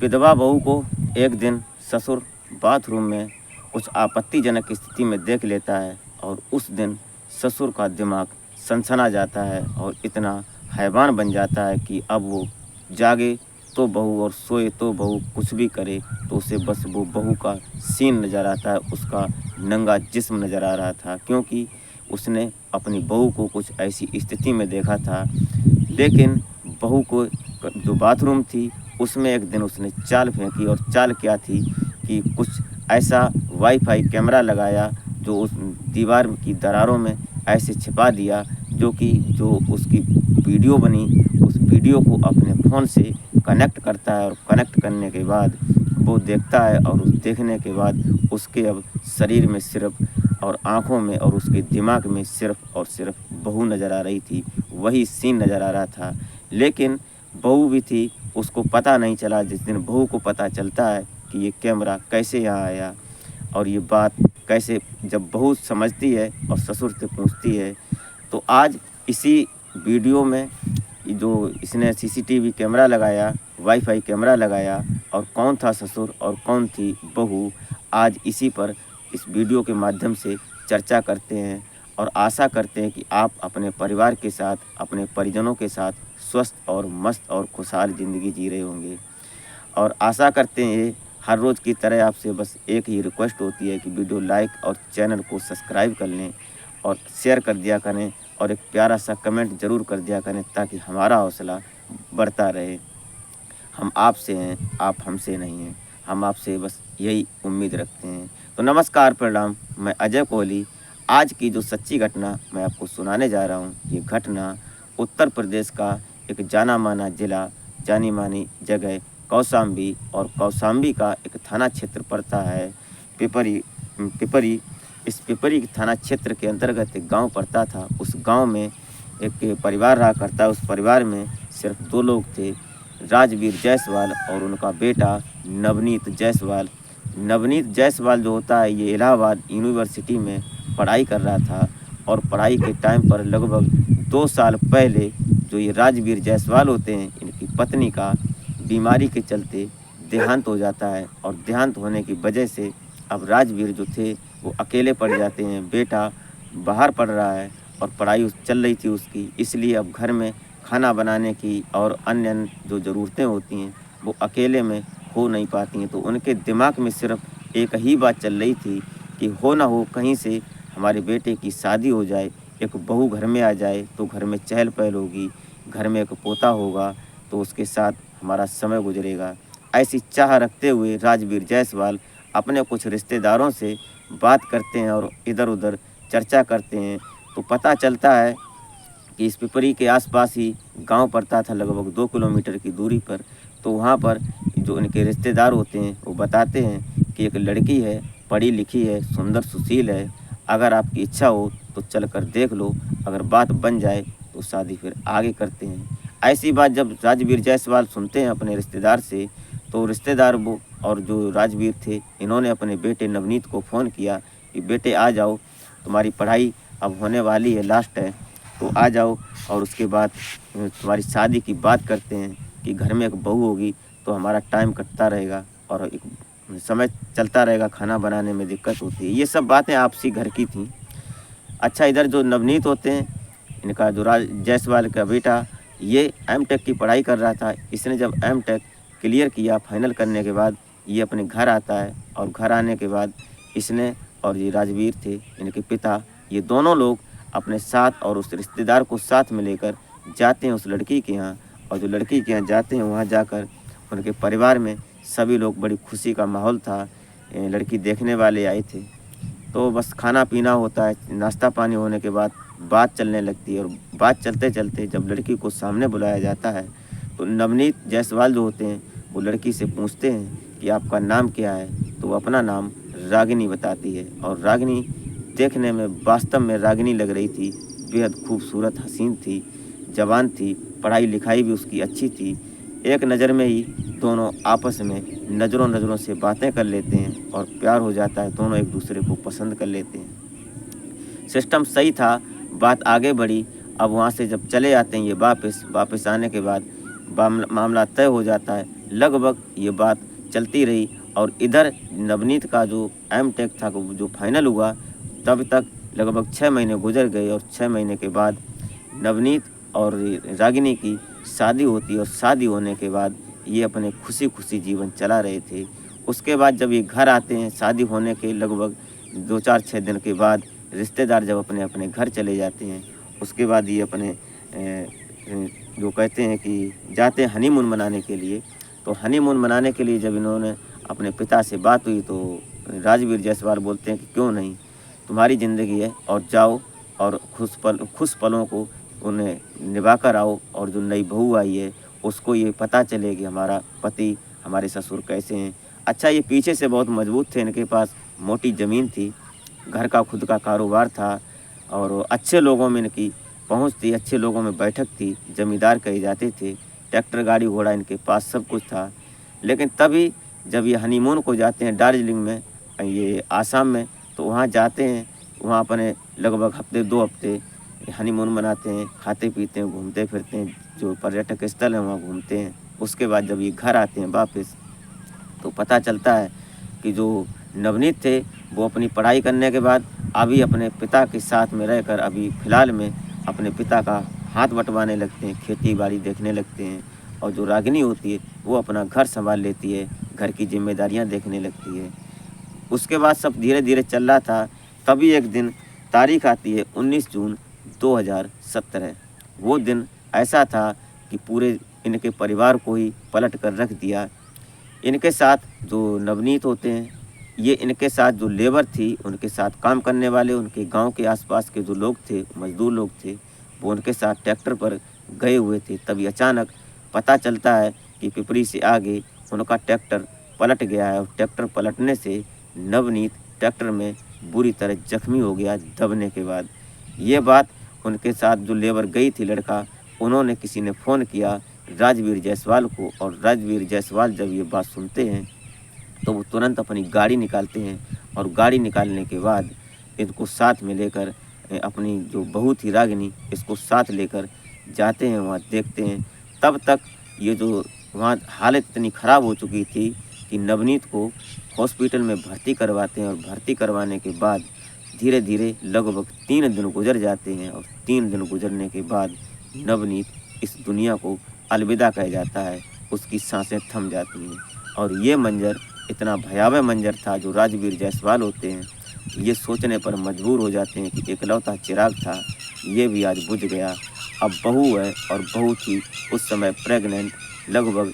विधवा बहू को एक दिन ससुर बाथरूम में कुछ आपत्तिजनक स्थिति में देख लेता है और उस दिन ससुर का दिमाग सनसना जाता है और इतना हैवान बन जाता है कि अब वो जागे तो बहू और सोए तो बहू, कुछ भी करे तो उसे बस वो बहू का सीन नज़र आता है, उसका नंगा जिस्म नज़र आ रहा था, क्योंकि उसने अपनी बहू को कुछ ऐसी स्थिति में देखा था। लेकिन बहू को जो बाथरूम थी उसमें एक दिन उसने चाल फेंकी, और चाल क्या थी कि कुछ ऐसा वाईफाई कैमरा लगाया जो उस दीवार की दरारों में ऐसे छिपा दिया, जो उसकी वीडियो बनी उस वीडियो को अपने फ़ोन से कनेक्ट करता है, और कनेक्ट करने के बाद वो देखता है, और उस देखने के बाद उसके अब शरीर में सिर्फ और आँखों में और उसके दिमाग में सिर्फ और सिर्फ बहू नज़र आ रही थी, वही सीन नज़र आ रहा था। लेकिन बहू भी थी, उसको पता नहीं चला। जिस दिन बहू को पता चलता है कि ये कैमरा कैसे यहाँ आया और ये बात कैसे, जब बहू समझती है और ससुर से पूछती है, तो आज इसी वीडियो में जो इसने सीसीटीवी कैमरा लगाया, वाईफाई कैमरा लगाया, और कौन था ससुर और कौन थी बहू, आज इसी पर इस वीडियो के माध्यम से चर्चा करते हैं, और आशा करते हैं कि आप अपने परिवार के साथ, अपने परिजनों के साथ स्वस्थ और मस्त और खुशहाल ज़िंदगी जी रहे होंगे। और आशा करते हैं हर रोज़ की तरह आपसे बस एक ही रिक्वेस्ट होती है कि वीडियो लाइक और चैनल को सब्सक्राइब कर लें और शेयर कर दिया करें, और एक प्यारा सा कमेंट ज़रूर कर दिया करें, ताकि हमारा हौसला बढ़ता रहे। हम आपसे हैं, आप हमसे नहीं हैं। हम आपसे बस यही उम्मीद रखते हैं। तो नमस्कार, प्रणाम, मैं अजय कोहली। आज की जो सच्ची घटना मैं आपको सुनाने जा रहा हूँ, ये घटना उत्तर प्रदेश का एक जाना माना ज़िला, जानी मानी जगह कौशाम्बी, और कौशाम्बी का एक थाना क्षेत्र पड़ता है पिपरी। इस पिपरी थाना क्षेत्र के अंतर्गत एक गांव पड़ता था। उस गांव में एक परिवार रहा करता। उस परिवार में सिर्फ 2 लोग थे, राजवीर जायसवाल और उनका बेटा नवनीत जायसवाल। नवनीत जायसवाल जो होता है, ये इलाहाबाद यूनिवर्सिटी में पढ़ाई कर रहा था, और पढ़ाई के टाइम पर लगभग 2 साल पहले जो ये राजवीर जायसवाल होते हैं, इनकी पत्नी का बीमारी के चलते देहांत हो जाता है, और देहांत होने की वजह से अब राजवीर जो थे वो अकेले पड़ जाते हैं। बेटा बाहर पढ़ रहा है और पढ़ाई चल रही थी उसकी, इसलिए अब घर में खाना बनाने की और अन्य जो ज़रूरतें होती हैं वो अकेले में हो नहीं पाती हैं। तो उनके दिमाग में सिर्फ एक ही बात चल रही थी कि हो ना हो कहीं से हमारे बेटे की शादी हो जाए, एक बहू घर में आ जाए तो घर में चहल पहल होगी, घर में एक पोता होगा तो उसके साथ हमारा समय गुजरेगा। ऐसी चाह रखते हुए राजवीर जायसवाल अपने कुछ रिश्तेदारों से बात करते हैं और इधर उधर चर्चा करते हैं। तो पता चलता है कि इस पिपरी के आसपास ही गांव पड़ता था, लगभग 2 किलोमीटर की दूरी पर। तो वहां पर जो इनके रिश्तेदार होते हैं वो बताते हैं कि एक लड़की है, पढ़ी लिखी है, सुंदर सुशील है, अगर आपकी इच्छा हो तो चल कर देख लो, अगर बात बन जाए तो शादी फिर आगे करते हैं। ऐसी बात जब राजवीर जायसवाल सुनते हैं अपने रिश्तेदार से, तो रिश्तेदार वो और जो राजवीर थे, इन्होंने अपने बेटे नवनीत को फ़ोन किया कि बेटे आ जाओ, तुम्हारी पढ़ाई अब होने वाली है, लास्ट है, तो आ जाओ, और उसके बाद तुम्हारी शादी की बात करते हैं कि घर में एक बहू होगी तो हमारा टाइम कटता रहेगा और एक समय चलता रहेगा, खाना बनाने में दिक्कत होती है। ये सब बातें आपसी घर की थी। अच्छा, इधर जो नवनीत होते हैं, इनका जो जायसवाल का बेटा, ये एमटेक की पढ़ाई कर रहा था। इसने जब एमटेक क्लियर किया, फाइनल करने के बाद ये अपने घर आता है, और घर आने के बाद इसने और ये राजवीर थे, इनके पिता, ये दोनों लोग अपने साथ और उस रिश्तेदार को साथ में लेकर जाते हैं उस लड़की के यहाँ। और जो लड़की के यहाँ जाते हैं, वहाँ जाकर उनके परिवार में सभी लोग, बड़ी खुशी का माहौल था। लड़की देखने वाले आए थे, तो बस खाना पीना होता है, नाश्ता पानी होने के बाद बात चलने लगती है। और बात चलते चलते जब लड़की को सामने बुलाया जाता है, तो नवनीत जायसवाल जो होते हैं वो लड़की से पूछते हैं कि आपका नाम क्या है, तो वो अपना नाम रागिनी बताती है। और रागिनी देखने में वास्तव में रागिनी लग रही थी, बेहद खूबसूरत हसीन थी, जवान थी, पढ़ाई लिखाई भी उसकी अच्छी थी। एक नज़र में ही दोनों आपस में नज़रों से बातें कर लेते हैं और प्यार हो जाता है, दोनों एक दूसरे को पसंद कर लेते हैं। सिस्टम सही था, बात आगे बढ़ी। अब वहाँ से जब चले आते हैं ये वापस आने के बाद मामला तय हो जाता है। लगभग ये बात चलती रही और इधर नवनीत का जो एमटेक था जो फाइनल हुआ, तब तक लगभग 6 महीने गुजर गए और 6 महीने के बाद नवनीत और रागिनी की शादी होती है और शादी होने के बाद ये अपने खुशी खुशी जीवन चला रहे थे। उसके बाद जब ये घर आते हैं, शादी होने के लगभग 2-4-6 दिन के बाद रिश्तेदार जब अपने अपने घर चले जाते हैं, उसके बाद ये अपने जो कहते हैं कि जाते हैं हनीमून मनाने के लिए। तो हनीमून मनाने के लिए जब इन्होंने अपने पिता से बात हुई तो राजवीर जायसवाल बोलते हैं कि क्यों नहीं, तुम्हारी ज़िंदगी है और जाओ और खुश पलों को उन्हें निभा कर आओ, और जो नई बहू आई है उसको ये पता चले कि हमारा पति, हमारे ससुर कैसे हैं। अच्छा, ये पीछे से बहुत मजबूत थे, इनके पास मोटी ज़मीन थी, घर का खुद का कारोबार था और अच्छे लोगों में इनकी पहुंच थी, अच्छे लोगों में बैठक थी, ज़मींदार कहे जाते थे, ट्रैक्टर गाड़ी घोड़ा इनके पास सब कुछ था। लेकिन तभी जब ये हनीमून को जाते हैं दार्जिलिंग में, ये आसाम में, तो वहाँ जाते हैं, वहाँ अपने लगभग हफ्ते 2 हफ्ते हनीमून मनाते हैं, खाते पीते हैं, घूमते फिरते हैं, जो पर्यटक स्थल है वहाँ घूमते हैं। उसके बाद जब ये घर आते हैं वापस, तो पता चलता है कि जो नवनीत थे वो अपनी पढ़ाई करने के बाद अभी अपने पिता के साथ में रहकर अभी फ़िलहाल में अपने पिता का हाथ बंटवाने लगते हैं, खेती बाड़ी देखने लगते हैं, और जो रागिनी होती है वो अपना घर संभाल लेती है, घर की जिम्मेदारियां देखने लगती है। उसके बाद सब धीरे धीरे चल रहा था। तभी एक दिन तारीख आती है 19 जून 2017। वो दिन ऐसा था कि पूरे इनके परिवार को ही पलट कर रख दिया। इनके साथ जो नवनीत होते हैं, ये इनके साथ जो लेबर थी, उनके साथ काम करने वाले, उनके गांव के आसपास के जो लोग थे, मजदूर लोग थे, वो उनके साथ ट्रैक्टर पर गए हुए थे। तभी अचानक पता चलता है कि पिपरी से आगे उनका ट्रैक्टर पलट गया है और ट्रैक्टर पलटने से नवनीत ट्रैक्टर में बुरी तरह जख्मी हो गया दबने के बाद। ये बात उनके साथ जो लेबर गई थी लड़का, उन्होंने किसी ने फ़ोन किया राजवीर जायसवाल को, और राजवीर जायसवाल जब ये बात सुनते हैं तो वो तुरंत अपनी गाड़ी निकालते हैं, और गाड़ी निकालने के बाद इनको साथ में लेकर अपनी जो बहू थी रागिनी, इसको साथ लेकर जाते हैं, वहाँ देखते हैं। तब तक ये जो वहाँ हालत इतनी ख़राब हो चुकी थी कि नवनीत को हॉस्पिटल में भर्ती करवाते हैं, और भर्ती करवाने के बाद धीरे धीरे लगभग 3 दिन गुजर जाते हैं, और 3 दिन गुजरने के बाद नवनीत इस दुनिया को अलविदा कह जाता है, उसकी सांसें थम जाती हैं। और ये मंजर इतना भयावह मंजर था, जो राजवीर जायसवाल होते हैं ये सोचने पर मजबूर हो जाते हैं कि इकलौता चिराग था, ये भी आज बुझ गया। अब बहू है, और बहू थी उस समय प्रेग्नेंट, लगभग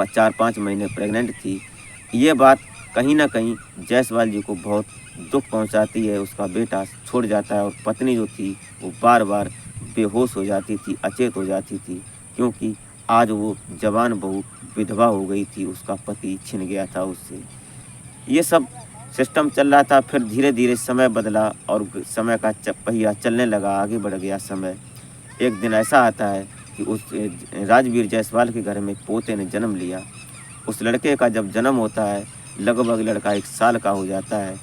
4-5 महीने प्रेग्नेंट थी। ये बात कहीं ना कहीं जायसवाल जी को बहुत दुख पहुंचाती है। उसका बेटा छोड़ जाता है, और पत्नी जो थी वो बार बार बेहोश हो जाती थी, अचेत हो जाती थी, क्योंकि आज वो जवान बहू विधवा हो गई थी, उसका पति छिन गया था उससे। ये सब सिस्टम चल रहा था। फिर धीरे धीरे समय बदला और समय का पहिया चलने लगा, आगे बढ़ गया समय। एक दिन ऐसा आता है कि उस राजवीर जायसवाल के घर में एक पोते ने जन्म लिया। उस लड़के का जब जन्म होता है, लगभग लड़का 1 साल का हो जाता है।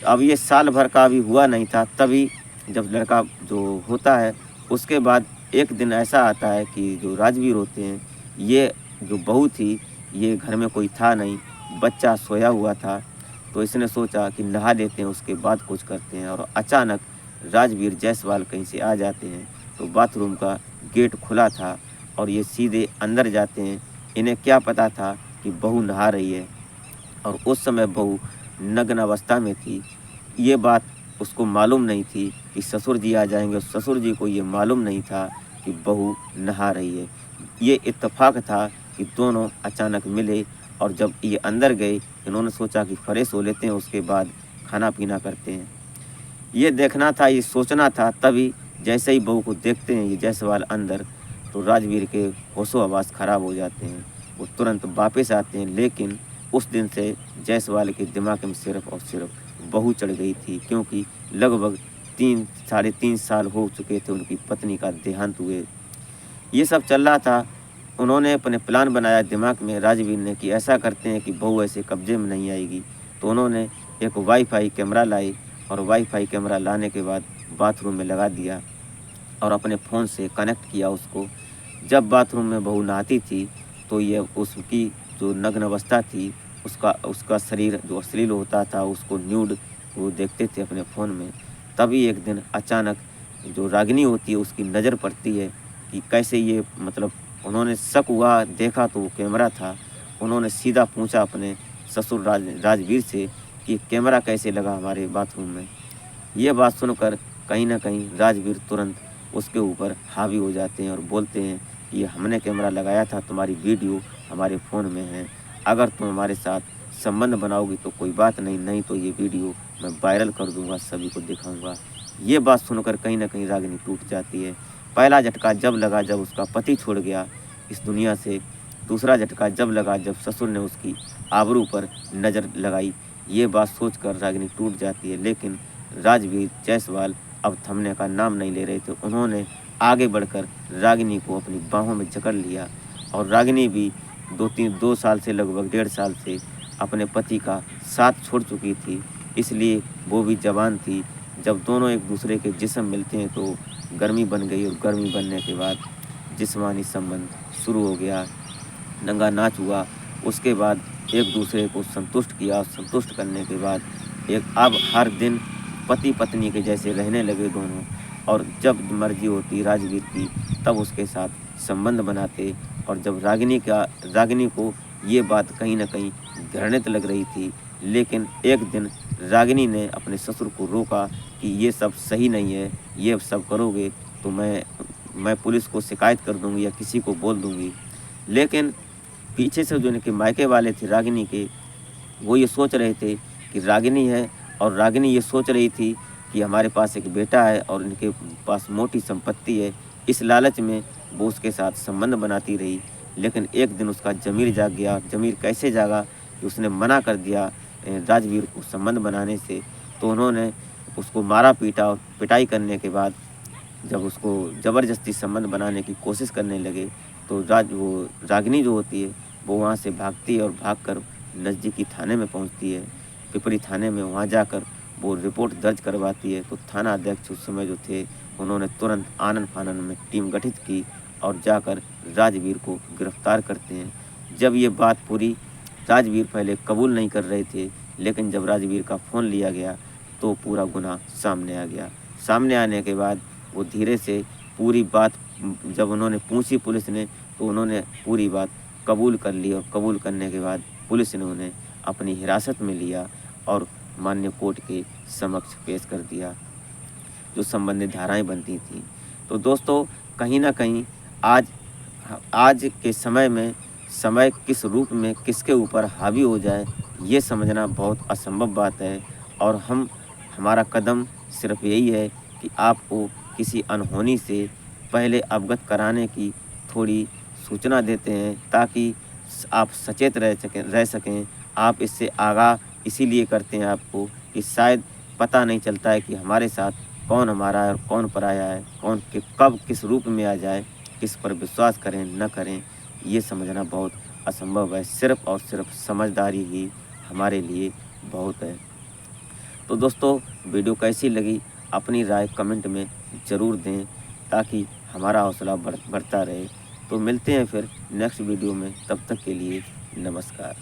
अब ये साल भर का अभी हुआ नहीं था, तभी जब लड़का जो होता है, उसके बाद एक दिन ऐसा आता है कि जो राजवीर होते हैं, ये जो बहू थी, ये घर में कोई था नहीं, बच्चा सोया हुआ था, तो इसने सोचा कि नहा लेते हैं, उसके बाद कुछ करते हैं। और अचानक राजवीर जायसवाल कहीं से आ जाते हैं, तो बाथरूम का गेट खुला था और ये सीधे अंदर जाते हैं। इन्हें क्या पता था कि बहू नहा रही है, और उस समय बहू नग्न अवस्था में थी। ये बात उसको मालूम नहीं थी कि ससुर जी आ जाएंगे, और ससुर जी को ये मालूम नहीं था कि बहू नहा रही है। ये इत्तेफाक था कि दोनों अचानक मिले, और जब ये अंदर गए, इन्होंने सोचा कि फ्रेश हो लेते हैं, उसके बाद खाना पीना करते हैं। ये देखना था, ये सोचना था। तभी जैसे ही बहू को देखते हैं ये जायसवाल अंदर, तो राजवीर के होशो हवास ख़राब हो जाते हैं। वो तुरंत वापस आते हैं, लेकिन उस दिन से जायसवाल के दिमाग में सिर्फ और सिर्फ बहू चढ़ गई थी, क्योंकि लगभग 3-3.5 साल हो चुके थे उनकी पत्नी का देहांत हुए। ये सब चल रहा था। उन्होंने अपने प्लान बनाया दिमाग में, राजवीर ने, कि ऐसा करते हैं कि बहू ऐसे कब्जे में नहीं आएगी। तो उन्होंने एक वाईफाई कैमरा लाई, और वाईफाई कैमरा लाने के बाद बाथरूम में लगा दिया और अपने फ़ोन से कनेक्ट किया उसको। जब बाथरूम में बहू नहाती थी, तो ये उसकी जो नग्न अवस्था थी, उसका शरीर जो अश्लील होता था, उसको न्यूड वो देखते थे अपने फ़ोन में। तभी एक दिन अचानक जो रागिनी होती है उसकी नज़र पड़ती है कि कैसे ये मतलब उन्होंने शक हुआ, देखा तो वो कैमरा था। उन्होंने सीधा पूछा अपने ससुर राजवीर से कि कैमरा कैसे लगा हमारे बाथरूम में। ये बात सुनकर कहीं न कहीं राजवीर तुरंत उसके ऊपर हावी हो जाते हैं और बोलते हैं कि हमने कैमरा लगाया था, तुम्हारी वीडियो हमारे फ़ोन में है। अगर तुम हमारे साथ संबंध बनाओगी तो कोई बात नहीं, नहीं तो ये वीडियो मैं वायरल कर दूँगा, सभी को दिखाऊँगा। ये बात सुनकर कहीं न कहीं रागिनी टूट जाती है। पहला झटका जब लगा जब उसका पति छोड़ गया इस दुनिया से, दूसरा झटका जब लगा जब ससुर ने उसकी आबरू पर नज़र लगाई। ये बात सोचकर रागिनी टूट जाती है, लेकिन राजवीर जायसवाल अब थमने का नाम नहीं ले रहे थे। उन्होंने आगे बढ़कर रागिनी को अपनी बाहों में जकड़ लिया और रागिनी भी 2 साल से लगभग 1.5 साल से अपने पति का साथ छोड़ चुकी थी, इसलिए वो भी जवान थी। जब दोनों एक दूसरे के जिस्म मिलते हैं तो गर्मी बन गई और गर्मी बनने के बाद जिस्मानी संबंध शुरू हो गया, नंगा नाच हुआ। उसके बाद एक दूसरे को संतुष्ट किया, संतुष्ट करने के बाद अब हर दिन पति पत्नी के जैसे रहने लगे दोनों, और जब मर्जी होती राजवीर की तब उसके साथ संबंध बनाते। और जब रागिनी को ये बात कहीं न कहीं घृणित लग रही थी, लेकिन एक दिन रागिनी ने अपने ससुर को रोका कि ये सब सही नहीं है, ये सब करोगे तो मैं पुलिस को शिकायत कर दूँगी या किसी को बोल दूँगी। लेकिन पीछे से जो इनके मायके वाले थे रागिनी के, वो ये सोच रहे थे कि रागिनी है, और रागिनी ये सोच रही थी कि हमारे पास एक बेटा है और इनके पास मोटी संपत्ति है। इस लालच में वो उसके साथ संबंध बनाती रही, लेकिन एक दिन उसका ज़मीर जाग गया। ज़मीर कैसे जागा कि उसने मना कर दिया राजवीर को संबंध बनाने से। तो उन्होंने उसको मारा पीटा, और पिटाई करने के बाद जब उसको ज़बरदस्ती संबंध बनाने की कोशिश करने लगे तो रागिनी जो होती है वो वहाँ से भागती है और भागकर नज़दीकी थाने में पहुँचती है। पिपरी थाने में वहाँ जाकर वो रिपोर्ट दर्ज करवाती है। तो थाना अध्यक्ष उस समय जो थे, उन्होंने तुरंत आनन-फानन में टीम गठित की और जाकर राजवीर को गिरफ्तार करते हैं। जब ये बात पूरी, राजवीर पहले कबूल नहीं कर रहे थे, लेकिन जब राजवीर का फ़ोन लिया गया तो पूरा गुनाह सामने आ गया। सामने आने के बाद वो धीरे से पूरी बात जब उन्होंने पूछी पुलिस ने, तो उन्होंने पूरी बात कबूल कर ली, और कबूल करने के बाद पुलिस ने उन्हें अपनी हिरासत में लिया और माननीय कोर्ट के समक्ष पेश कर दिया, जो संबंधित धाराएं बनती थीं। तो दोस्तों, कहीं न कहीं आज के समय में समय किस रूप में किसके ऊपर हावी हो जाए, ये समझना बहुत असंभव बात है। और हमारा कदम सिर्फ यही है कि आपको किसी अनहोनी से पहले अवगत कराने की थोड़ी सूचना देते हैं, ताकि आप सचेत रह सकें। आप इससे आगाह इसीलिए करते हैं आपको कि शायद पता नहीं चलता है कि हमारे साथ कौन हमारा है और कौन पराया है, कौन कब किस रूप में आ जाए, किस पर विश्वास करें न करें, ये समझना बहुत असंभव है। सिर्फ़ और सिर्फ समझदारी ही हमारे लिए बहुत है। तो दोस्तों, वीडियो कैसी लगी अपनी राय कमेंट में ज़रूर दें, ताकि हमारा हौसला बढ़ता रहे। तो मिलते हैं फिर नेक्स्ट वीडियो में, तब तक के लिए नमस्कार।